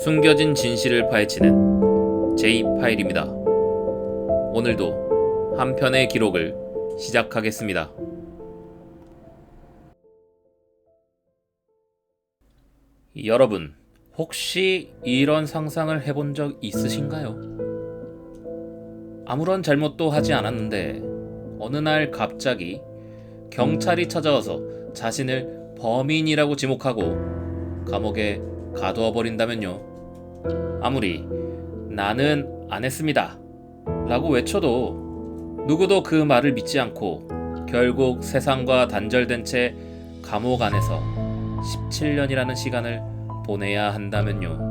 숨겨진 진실을 파헤치는 J-파일입니다. 오늘도 한 편의 기록을 시작하겠습니다. 여러분, 혹시 이런 상상을 해본 적 있으신가요? 아무런 잘못도 하지 않았는데 어느 날 갑자기 경찰이 찾아와서 자신을 범인이라고 지목하고 감옥에 가두어 버린다면요. 아무리 나는 안 했습니다 라고 외쳐도 누구도 그 말을 믿지 않고 결국 세상과 단절된 채 감옥 안에서 17년이라는 시간을 보내야 한다면요.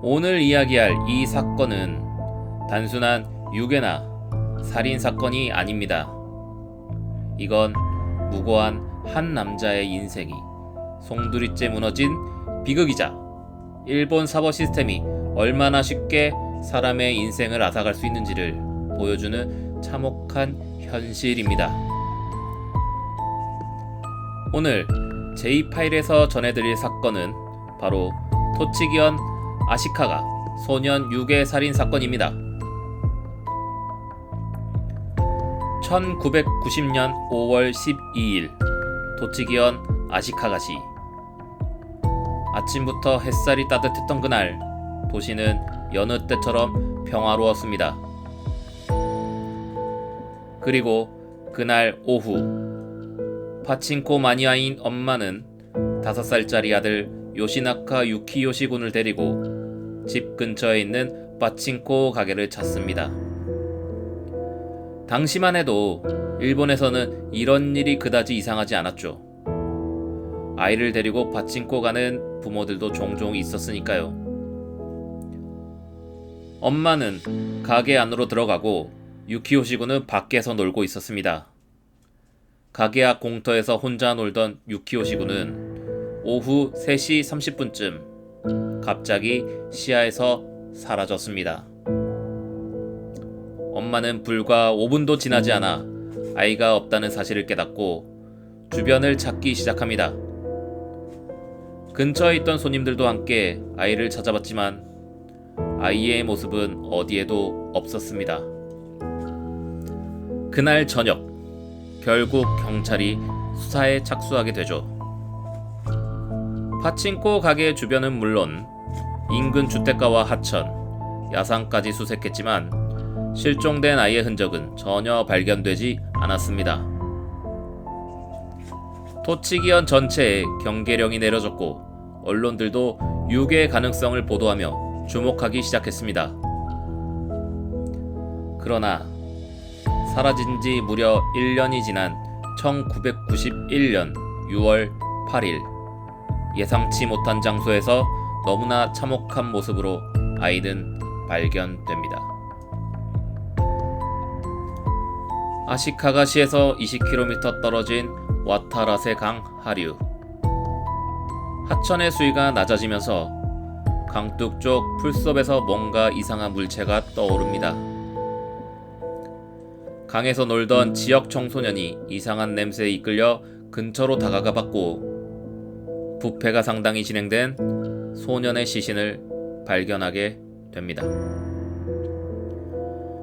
오늘 이야기할 이 사건은 단순한 유괴나 살인사건이 아닙니다. 이건 무고한 한 남자의 인생이 송두리째 무너진 비극이자 일본 사법 시스템이 얼마나 쉽게 사람의 인생을 앗아갈 수 있는지를 보여주는 참혹한 현실입니다. 오늘 J-파일에서 전해드릴 사건은 바로 토치기현 아시카가 소년 유괴 살인 사건입니다. 1990년 5월 12일 토치기현 아시카가시. 아침부터 햇살이 따뜻했던 그날 도시는 여느 때처럼 평화로웠습니다. 그리고 그날 오후 파친코 마니아인 엄마는 5살짜리 아들 요시나카 유키요시 군을 데리고 집 근처에 있는 파친코 가게를 찾습니다. 당시만 해도 일본에서는 이런 일이 그다지 이상하지 않았죠. 아이를 데리고 파친코 가는 부모들도 종종 있었으니까요. 엄마는 가게 안으로 들어가고 유키요시 군은 밖에서 놀고 있었습니다. 가게 앞 공터에서 혼자 놀던 유키요시 군은 오후 3시 30분쯤 갑자기 시야에서 사라졌습니다. 엄마는 불과 5분도 지나지 않아 아이가 없다는 사실을 깨닫고 주변을 찾기 시작합니다. 근처에 있던 손님들도 함께 아이를 찾아봤지만 아이의 모습은 어디에도 없었습니다. 그날 저녁, 결국 경찰이 수사에 착수하게 되죠. 파친코 가게 주변은 물론 인근 주택가와 하천, 야산까지 수색했지만 실종된 아이의 흔적은 전혀 발견되지 않았습니다. 토치기현 전체에 경계령이 내려졌고 언론들도 유괴 가능성을 보도하며 주목하기 시작했습니다. 그러나 사라진 지 무려 1년이 지난 1991년 6월 8일 예상치 못한 장소에서 너무나 참혹한 모습으로 아이는 발견됩니다. 아시카가시에서 20km 떨어진 와타라세 강 하류. 하천의 수위가 낮아지면서 강둑 쪽 풀숲에서 뭔가 이상한 물체가 떠오릅니다. 강에서 놀던 지역 청소년이 이상한 냄새에 이끌려 근처로 다가가 봤고 부패가 상당히 진행된 소년의 시신을 발견하게 됩니다.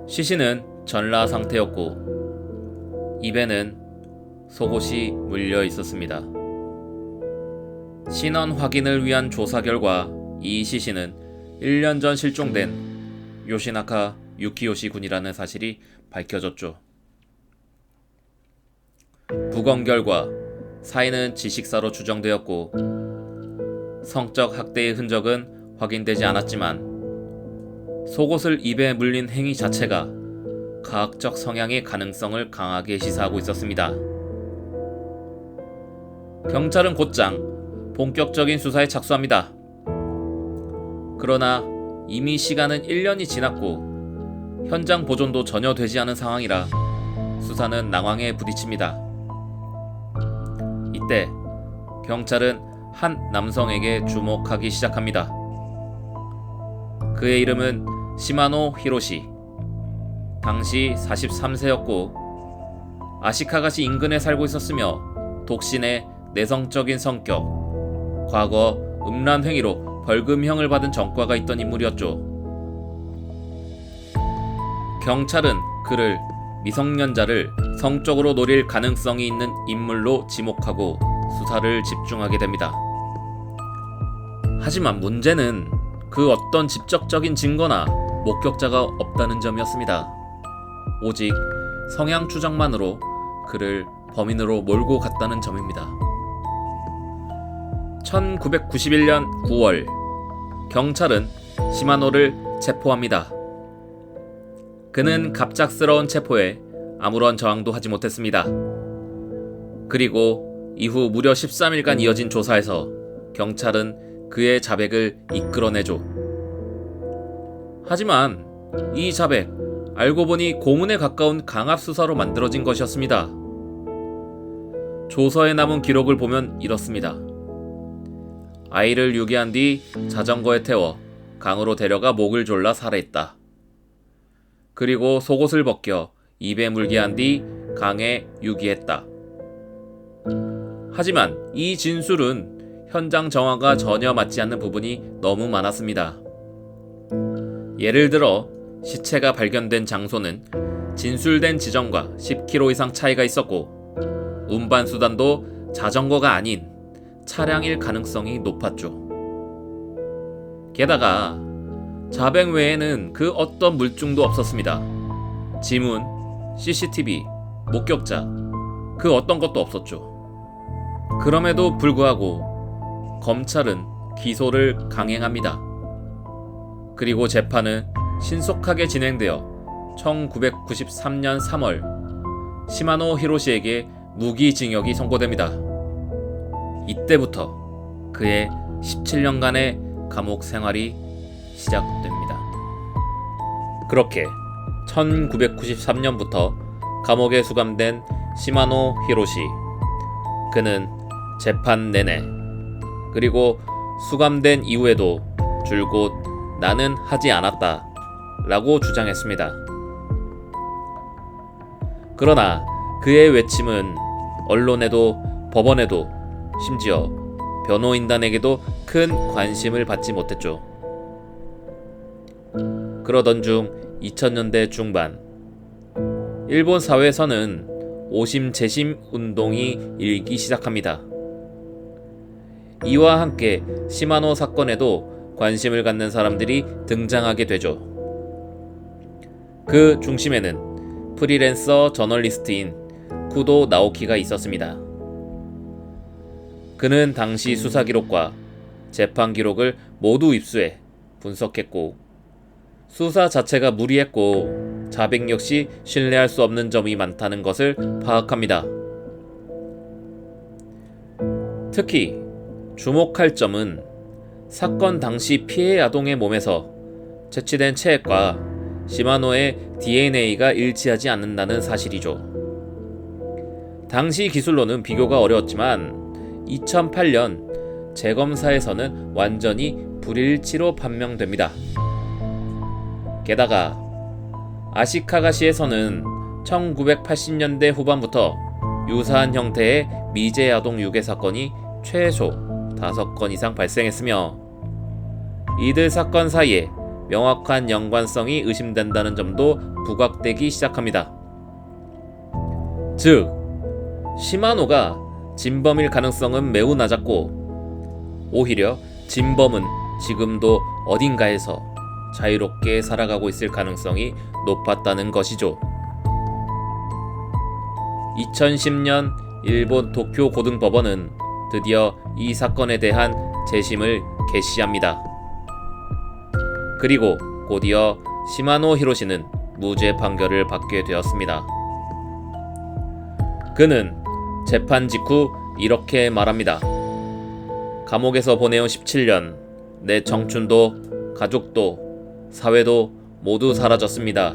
시신은 전라 상태였고 입에는 속옷이 물려 있었습니다. 신원 확인을 위한 조사 결과 이 시신은 1년 전 실종된 요시나카 유키요시 군이라는 사실이 밝혀졌죠. 부검 결과 사인은 지식사로 추정되었고 성적 학대의 흔적은 확인되지 않았지만 속옷을 입에 물린 행위 자체가 가학적 성향의 가능성을 강하게 시사하고 있었습니다. 경찰은 곧장 본격적인 수사에 착수합니다. 그러나 이미 시간은 1년이 지났고 현장 보존도 전혀 되지 않은 상황이라 수사는 낭황에 부딪힙니다. 이때 경찰은 한 남성에게 주목하기 시작합니다. 그의 이름은 시마노 히로시. 당시 43세였고 아시카가시 인근에 살고 있었으며 독신의 내성적인 성격, 과거 음란 행위로 벌금형을 받은 전과가 있던 인물이었죠. 경찰은 그를 미성년자를 성적으로 노릴 가능성이 있는 인물로 지목하고 수사를 집중하게 됩니다. 하지만 문제는 그 어떤 직접적인 증거나 목격자가 없다는 점이었습니다. 오직 성향 추정만으로 그를 범인으로 몰고 갔다는 점입니다. 1991년 9월, 경찰은 시마노를 체포합니다. 그는 갑작스러운 체포에 아무런 저항도 하지 못했습니다. 그리고 이후 무려 13일간 이어진 조사에서 경찰은 그의 자백을 이끌어내죠. 하지만 이 자백, 알고 보니 고문에 가까운 강압수사로 만들어진 것이었습니다. 조서에 남은 기록을 보면 이렇습니다. 아이를 유기한 뒤 자전거에 태워 강으로 데려가 목을 졸라 살해했다. 그리고 속옷을 벗겨 입에 물게 한 뒤 강에 유기했다. 하지만 이 진술은 현장 정황과 전혀 맞지 않는 부분이 너무 많았습니다. 예를 들어 시체가 발견된 장소는 진술된 지점과 10km 이상 차이가 있었고 운반 수단도 자전거가 아닌 차량일 가능성이 높았죠. 게다가 자백 외에는 그 어떤 물증도 없었습니다. 지문, CCTV, 목격자, 그 어떤 것도 없었죠. 그럼에도 불구하고 검찰은 기소를 강행합니다. 그리고 재판은 신속하게 진행되어 1993년 3월 시마노 히로시에게 무기징역이 선고됩니다. 이때부터 그의 17년간의 감옥 생활이 시작됩니다. 그렇게 1993년부터 감옥에 수감된 시마노 히로시. 그는 재판 내내 그리고 수감된 이후에도 줄곧 나는 하지 않았다 라고 주장했습니다. 그러나 그의 외침은 언론에도 법원에도 심지어 변호인단에게도 큰 관심을 받지 못했죠. 그러던 중 2000년대 중반, 일본 사회에서는 오심 재심 운동이 일기 시작합니다. 이와 함께 시마노 사건에도 관심을 갖는 사람들이 등장하게 되죠. 그 중심에는 프리랜서 저널리스트인 쿠도 나오키가 있었습니다. 그는 당시 수사 기록과 재판 기록을 모두 입수해 분석했고 수사 자체가 무리했고 자백 역시 신뢰할 수 없는 점이 많다는 것을 파악합니다. 특히 주목할 점은 사건 당시 피해 아동의 몸에서 채취된 체액과 시마노의 DNA가 일치하지 않는다는 사실이죠. 당시 기술로는 비교가 어려웠지만 2008년 재검사에서는 완전히 불일치로 판명됩니다. 게다가 아시카가시에서는 1980년대 후반부터 유사한 형태의 미제 아동 유괴 사건이 최소 5건 이상 발생했으며 이들 사건 사이에 명확한 연관성이 의심된다는 점도 부각되기 시작합니다. 즉, 시마노가 진범일 가능성은 매우 낮았고 오히려 진범은 지금도 어딘가에서 자유롭게 살아가고 있을 가능성이 높았다는 것이죠. 2010년 일본 도쿄 고등법원은 드디어 이 사건에 대한 재심을 개시합니다. 그리고 곧이어 시마노 히로시는 무죄 판결을 받게 되었습니다. 그는 재판 직후 이렇게 말합니다. 감옥에서 보내온 17년, 내 청춘도 가족도 사회도 모두 사라졌습니다.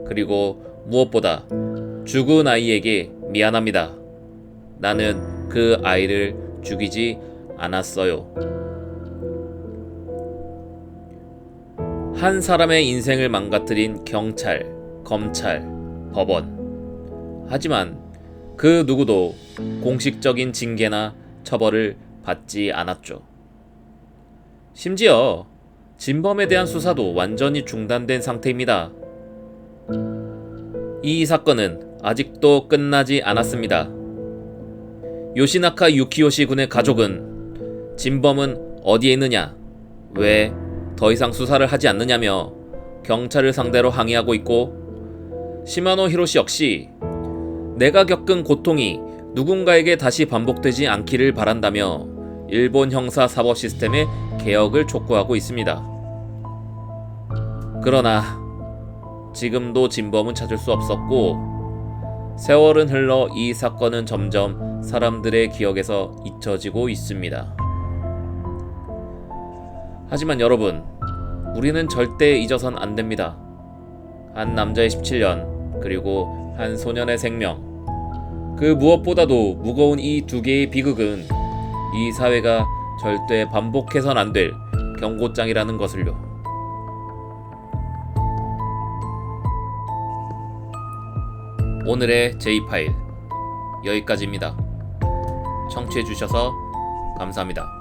그리고 무엇보다 죽은 아이에게 미안합니다. 나는 그 아이를 죽이지 않았어요. 한 사람의 인생을 망가뜨린 경찰, 검찰, 법원. 하지만 그 누구도 공식적인 징계나 처벌을 받지 않았죠. 심지어 진범에 대한 수사도 완전히 중단된 상태입니다. 이 사건은 아직도 끝나지 않았습니다. 요시나카 유키요시 군의 가족은 진범은 어디에 있느냐, 왜 더 이상 수사를 하지 않느냐며 경찰을 상대로 항의하고 있고, 시마노 히로시 역시 내가 겪은 고통이 누군가에게 다시 반복되지 않기를 바란다며 일본 형사 사법 시스템의 개혁을 촉구하고 있습니다. 그러나 지금도 진범은 찾을 수 없었고, 세월은 흘러 이 사건은 점점 사람들의 기억에서 잊혀지고 있습니다. 하지만 여러분, 우리는 절대 잊어선 안 됩니다. 한 남자의 17년, 그리고 한 소년의 생명, 그 무엇보다도 무거운 이 두 개의 비극은 이 사회가 절대 반복해선 안 될 경고장이라는 것을요. 오늘의 J파일 여기까지입니다. 청취해주셔서 감사합니다.